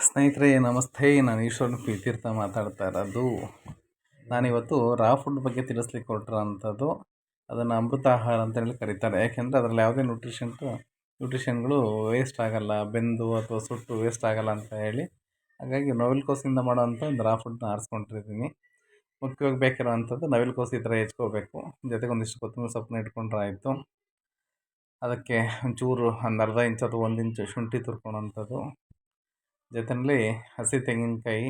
ಸ್ನೇಹಿತರೆ ನಮಸ್ತೆ. ನಾನು ಈಶ್ವರನ್ ಪಿ ತೀರ್ಥ ಮಾತಾಡ್ತಾ ಇರೋದು. ನಾನಿವತ್ತು ರಾ ಫುಡ್ ಬಗ್ಗೆ ತಿಳಿಸ್ಲಿಕ್ಕೆ ಹೊರಟಿರೋಂಥದ್ದು. ಅದನ್ನು ಅಮೃತ ಆಹಾರ ಅಂತೇಳಿ ಕರೀತಾರೆ. ಯಾಕೆಂದರೆ ಅದರಲ್ಲಿ ಯಾವುದೇ ನ್ಯೂಟ್ರಿಷನ್ಗಳು ವೇಸ್ಟ್ ಆಗಲ್ಲ, ಬೆಂದು ಅಥವಾ ಸುಟ್ಟು ವೇಸ್ಟ್ ಆಗಲ್ಲ ಅಂತ ಹೇಳಿ. ಹಾಗಾಗಿ ನವಿಲುಕೋಸಿಂದ ಮಾಡೋವಂಥ ಒಂದು ರಾ ಫುಡ್ನ ಆರಿಸ್ಕೊಂಡಿದ್ದೀನಿ. ಮುಖ್ಯವಾಗಿ ಬೇಕಿರೋವಂಥದ್ದು ನವಿಲುಕೋಸು ಈ ಥರ ಹೆಚ್ಕೋಬೇಕು. ಜೊತೆಗೆ ಒಂದಿಷ್ಟು ಕೊತ್ತಂಬರಿ ಸೊಪ್ಪನ್ನ ಇಟ್ಕೊಂಡ್ರೆ ಆಯಿತು. ಅದಕ್ಕೆ ಒಂಚೂರು ಒಂದು ಅರ್ಧ ಇಂಚ್ ಅಥವಾ 1 ಇಂಚು ಶುಂಠಿ ತುರ್ಕೊಳೋಂಥದ್ದು. ಜೊತೆಯಲ್ಲಿ ಹಸಿ ತೆಂಗಿನಕಾಯಿ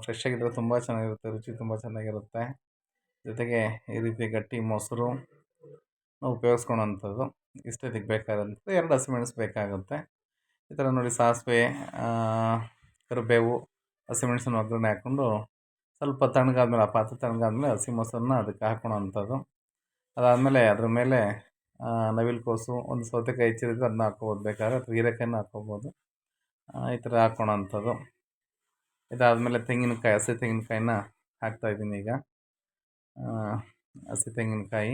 ಫ್ರೆಶ್ ಆಗಿದ್ದರೆ ತುಂಬ ಚೆನ್ನಾಗಿರುತ್ತೆ, ರುಚಿ ತುಂಬ ಚೆನ್ನಾಗಿರುತ್ತೆ. ಜೊತೆಗೆ ಈ ರೀತಿ ಗಟ್ಟಿ ಮೊಸರು ಉಪಯೋಗಿಸ್ಕೊಳೋಂಥದ್ದು. ಇಷ್ಟೇ ಇದಕ್ಕೆ ಬೇಕಾದಂಥದ್ದು. 2 ಹಸಿಮೆಣಸು ಬೇಕಾಗುತ್ತೆ. ಈ ಥರ ನೋಡಿ ಸಾಸಿವೆ, ಕರಿಬೇವು, ಹಸಿಮೆಣಸನ್ನು ಒಗ್ಗರಣೆ ಹಾಕ್ಕೊಂಡು ಸ್ವಲ್ಪ ತಣ್ಣಗಾದ್ಮೇಲೆ ಆ ಪಾತ್ರೆ ತಣ್ಣಗಾದ್ಮೇಲೆ ಹಸಿ ಮೊಸರನ್ನ ಅದಕ್ಕೆ ಹಾಕ್ಕೊಳೋಂಥದ್ದು. ಅದಾದಮೇಲೆ ಅದ್ರ ಮೇಲೆ ನವಿಲುಕೋಸು, ಒಂದು ಸೌತೆಕಾಯಿ ಹೆಚ್ಚಿರಿದ್ರೆ ಅದನ್ನ ಹಾಕ್ಕೋಬೋದು ಬೇಕಾದ್ರೆ, ಅಥವಾ ಹೀರೆಕಾಯಿನ ಹಾಕ್ಕೋಬೋದು. ಈ ಥರ ಹಾಕ್ಕೊಳೋಂಥದ್ದು. ಇದಾದಮೇಲೆ ತೆಂಗಿನಕಾಯಿ, ಹಸಿ ತೆಂಗಿನಕಾಯಿನ ಹಾಕ್ತಾಯಿದ್ದೀನಿ ಈಗ. ಹಸಿ ತೆಂಗಿನಕಾಯಿ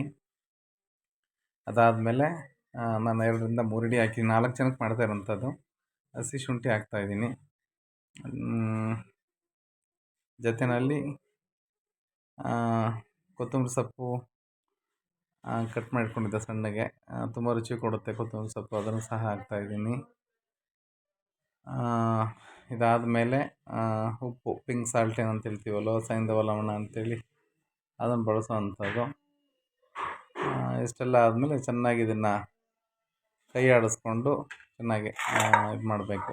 ಅದಾದಮೇಲೆ ನಾನು 2ರಿಂದ 3 ಹಿಡಿ ಹಾಕಿ 4 ಜನಕ್ಕೆ ಮಾಡ್ತಾ ಇರೋಂಥದ್ದು. ಹಸಿ ಶುಂಠಿ ಹಾಕ್ತಾಯಿದ್ದೀನಿ. ಜೊತೆಯಲ್ಲಿ ಕೊತ್ತಂಬರಿ ಸೊಪ್ಪು ಕಟ್ ಮಾಡ್ಕೊಂಡಿದ್ದೆ ಸಣ್ಣಗೆ. ತುಂಬ ರುಚಿ ಕೊಡುತ್ತೆ ಕೊತ್ತಂಬರಿ ಸೊಪ್ಪು, ಅದನ್ನು ಸಹ ಹಾಕ್ತಾಯಿದ್ದೀನಿ. ಇದಾದಮೇಲೆ ಉಪ್ಪು, ಪಿಂಕ್ ಸಾಲ್ಟ್ ಏನಂತ ಹೇಳ್ತೀವಲ್ಲ, ಸೈಂಧವ ಲವಣ ಅಂತೇಳಿ ಅದನ್ನು ಬಳಸೋವಂಥದ್ದು. ಇಷ್ಟೆಲ್ಲ ಆದಮೇಲೆ ಚೆನ್ನಾಗಿ ಇದನ್ನು ಕೈ ಆಡಿಸ್ಕೊಂಡು ಚೆನ್ನಾಗಿ ಇದು ಮಾಡಬೇಕು.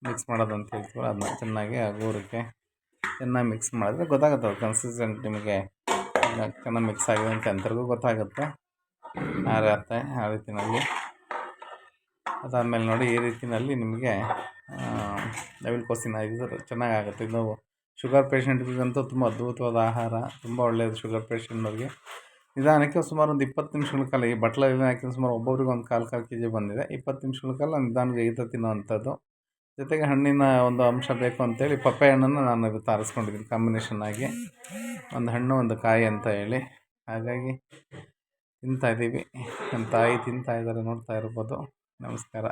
ಮಿಕ್ಸ್ ಮಾಡೋದು ಅಂತ ಹೇಳ್ತೀವಲ್ಲ ಅದನ್ನ ಚೆನ್ನಾಗಿ ಆಗೋರಿಗೆ ಚೆನ್ನಾಗಿ ಮಿಕ್ಸ್ ಮಾಡಿದ್ರೆ ಗೊತ್ತಾಗುತ್ತೆ ಕನ್ಸಿಸ್ಟೆಂಟ್ ನಿಮಗೆ ಚೆನ್ನಾಗಿ ಮಿಕ್ಸ್ ಆಗಿದೆ ಅಂತ ಎಲ್ಲರಿಗೂ ಗೊತ್ತಾಗುತ್ತೆ. ಆ ರೀತಿಯಲ್ಲಿ ಅದಾದಮೇಲೆ ನೋಡಿ ಈ ರೀತಿಯಲ್ಲಿ ನಿಮಗೆ ನವಿಲುಕೋಸಿನ ಇದು ಚೆನ್ನಾಗಾಗುತ್ತೆ. ಇದು ಶುಗರ್ ಪೇಷಂಟ್ಗಳಿಗಂತೂ ತುಂಬ ಅದ್ಭುತವಾದ ಆಹಾರ, ತುಂಬ ಒಳ್ಳೆಯದು ಶುಗರ್ ಪೇಷಂಟ್ನವ್ರಿಗೆ. ನಿಧಾನಕ್ಕೆ ಸುಮಾರು ಒಂದು 20 ನಿಮಿಷಗಳ ಕಾಲ ಈ ಬಟ್ಲಲ್ಲಿ ಹಾಕಿ ಸುಮಾರು ಒಬ್ಬೊಬ್ರಿಗೆ ಒಂದು ಕಾಲು kg ಬಂದಿದೆ. 20 ನಿಮಿಷಗಳ ಕಾಲ ನಿಧಾನಕ್ಕೆ ಈ ಥರ ತಿನ್ನೋವಂಥದ್ದು. ಜೊತೆಗೆ ಹಣ್ಣಿನ ಒಂದು ಅಂಶ ಬೇಕು ಅಂತೇಳಿ ಪಪ್ಪಾಯ ಹಣ್ಣನ್ನು ನಾನು ಇವತ್ತು ಆರಿಸ್ಕೊಂಡಿದ್ದೀನಿ ಕಾಂಬಿನೇಷನ್ ಆಗಿ. ಒಂದು ಹಣ್ಣು ಒಂದು ಕಾಯಿ ಅಂತ ಹೇಳಿ. ಹಾಗಾಗಿ ತಿಂತಾಯಿದ್ದೀವಿ. ನಮ್ಮ ತಾಯಿ ತಿಂತಾಯಿದ್ದಾರೆ, ನೋಡ್ತಾ ಇರ್ಬೋದು. ನಮಸ್ಕಾರ.